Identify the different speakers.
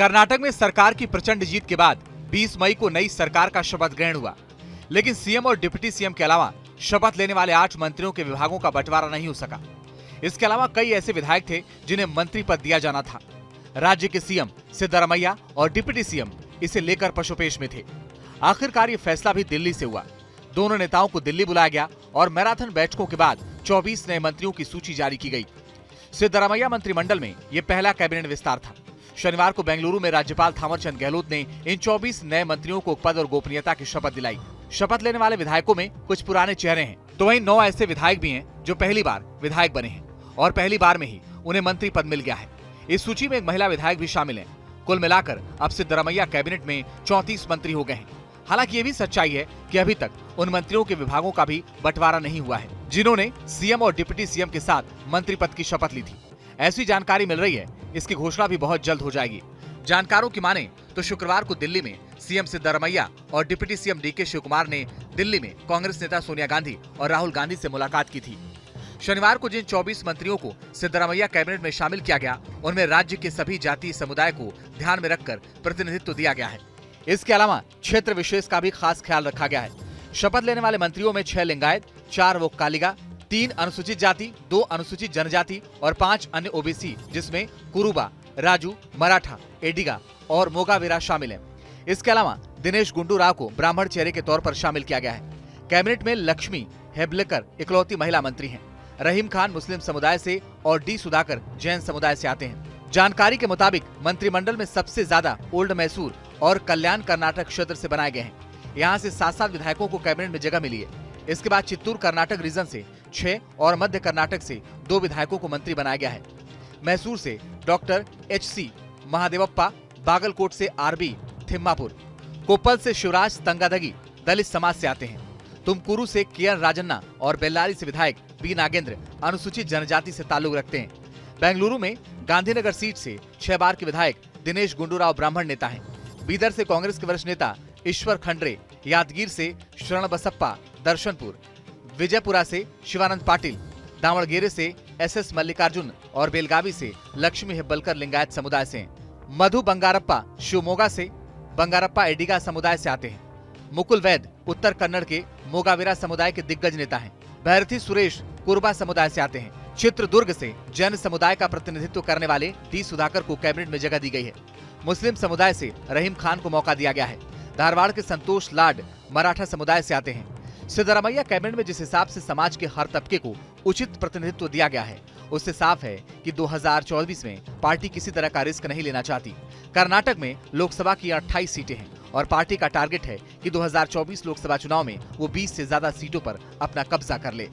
Speaker 1: कर्नाटक में सरकार की प्रचंड जीत के बाद 20 मई को नई सरकार का शपथ ग्रहण हुआ, लेकिन सीएम और डिप्टी सीएम के अलावा शपथ लेने वाले 8 मंत्रियों के विभागों का बंटवारा नहीं हो सका। इसके अलावा कई ऐसे विधायक थे जिन्हें मंत्री पद दिया जाना था। राज्य के सीएम सिद्धरामैया और डिप्टी सीएम इसे लेकर पशुपेश में थे। आखिरकार ये फैसला भी दिल्ली से हुआ। दोनों नेताओं को दिल्ली बुलाया गया और मैराथन बैठकों के बाद 24 नए मंत्रियों की सूची जारी की गई। सिद्धरामैया मंत्रिमंडल में ये पहला कैबिनेट विस्तार था। शनिवार को बेंगलुरु में राज्यपाल थावरचंद गहलोत ने इन 24 नए मंत्रियों को पद और गोपनीयता की शपथ दिलाई। शपथ लेने वाले विधायकों में कुछ पुराने चेहरे हैं, तो वहीं 9 ऐसे विधायक भी हैं जो पहली बार विधायक बने हैं और पहली बार में ही उन्हें मंत्री पद मिल गया है। इस सूची में एक महिला विधायक भी शामिल है। कुल मिलाकर अब सिद्धरामैया कैबिनेट में 34 मंत्री हो गए हैं। हालांकि ये भी सच्चाई है कि अभी तक उन मंत्रियों के विभागों का भी बंटवारा नहीं हुआ है जिन्होंने सीएम और डिप्टी सीएम के साथ मंत्री पद की शपथ ली थी। ऐसी जानकारी मिल रही है, इसकी घोषणा भी बहुत जल्द हो जाएगी। जानकारों की माने तो शुक्रवार को दिल्ली में सीएम सिद्धरामैया और डिप्टी सीएम डीके शिवकुमार ने दिल्ली में कांग्रेस नेता सोनिया गांधी और राहुल गांधी से मुलाकात की थी। शनिवार को जिन 24 मंत्रियों को सिद्धरामैया कैबिनेट में शामिल किया गया, उनमें राज्य के सभी जातीय समुदाय को ध्यान में रखकर प्रतिनिधित्व दिया गया है। इसके अलावा क्षेत्र विशेष का भी खास ख्याल रखा गया है। शपथ लेने वाले मंत्रियों में 6 लिंगायत, 4 वोक्कालिगा, 3 अनुसूचित जाति, 2 अनुसूचित जनजाति और 5 अन्य ओबीसी, जिसमें कुरुबा, राजू, मराठा, एडिगा और मोगावीरा शामिल हैं। इसके अलावा दिनेश गुंडू राव को ब्राह्मण चेहरे के तौर पर शामिल किया गया है। कैबिनेट में लक्ष्मी हेब्लेकर इकलौती महिला मंत्री हैं। रहीम खान मुस्लिम समुदाय से और डी सुधाकर जैन समुदाय से आते हैं। जानकारी के मुताबिक मंत्रिमंडल में सबसे ज्यादा ओल्ड मैसूर और कल्याण कर्नाटक क्षेत्र से बनाए गए हैं। यहाँ से 7 विधायकों को कैबिनेट में जगह मिली है। इसके बाद चित्तूर कर्नाटक रीजन से 6 और मध्य कर्नाटक से 2 विधायकों को मंत्री बनाया गया है। मैसूर से डॉक्टर HC महादेवप्पा, बागलकोट से RB थिम्मापुर, कोप्पल से शिवराज तंगादगी दलित समाज से आते हैं। तुमकुरू से KN राजन्ना और बेल्लारी से विधायक B नागेंद्र अनुसूचित जनजाति से ताल्लुक रखते हैं। बेंगलुरु में गांधीनगर सीट से 6 बार के विधायक दिनेश गुंडूराव ब्राह्मण नेता हैं। बीदर से कांग्रेस के वरिष्ठ नेता ईश्वर खंड्रे, यादगीर से शरण बसप्पा दर्शनपुर, विजयपुरा से शिवानंद पाटिल, दावणगेरे से SS मल्लिकार्जुन और बेलगावी से लक्ष्मी हेब्बलकर लिंगायत समुदाय से हैं। मधु बंगारप्पा शिवमोगा से, बंगारप्पा एडिगा समुदाय से आते हैं। मुकुल वैद उत्तर कन्नड़ के मोगावीरा समुदाय के दिग्गज नेता हैं। भैरथी सुरेश कुरुबा समुदाय से आते हैं। चित्रदुर्ग से जैन समुदाय का प्रतिनिधित्व करने वाले डी सुधाकर को कैबिनेट में जगह दी गई है। मुस्लिम समुदाय से रहीम खान को मौका दिया गया है। धारवाड़ के संतोष लाड मराठा समुदाय से आते हैं। सिद्धरामैया कैबिनेट में जिस हिसाब से समाज के हर तबके को उचित प्रतिनिधित्व दिया गया है, उससे साफ है कि 2024 में पार्टी किसी तरह का रिस्क नहीं लेना चाहती। कर्नाटक में लोकसभा की 28 सीटें हैं और पार्टी का टारगेट है कि 2024 लोकसभा चुनाव में वो 20 से ज्यादा सीटों पर अपना कब्जा कर ले।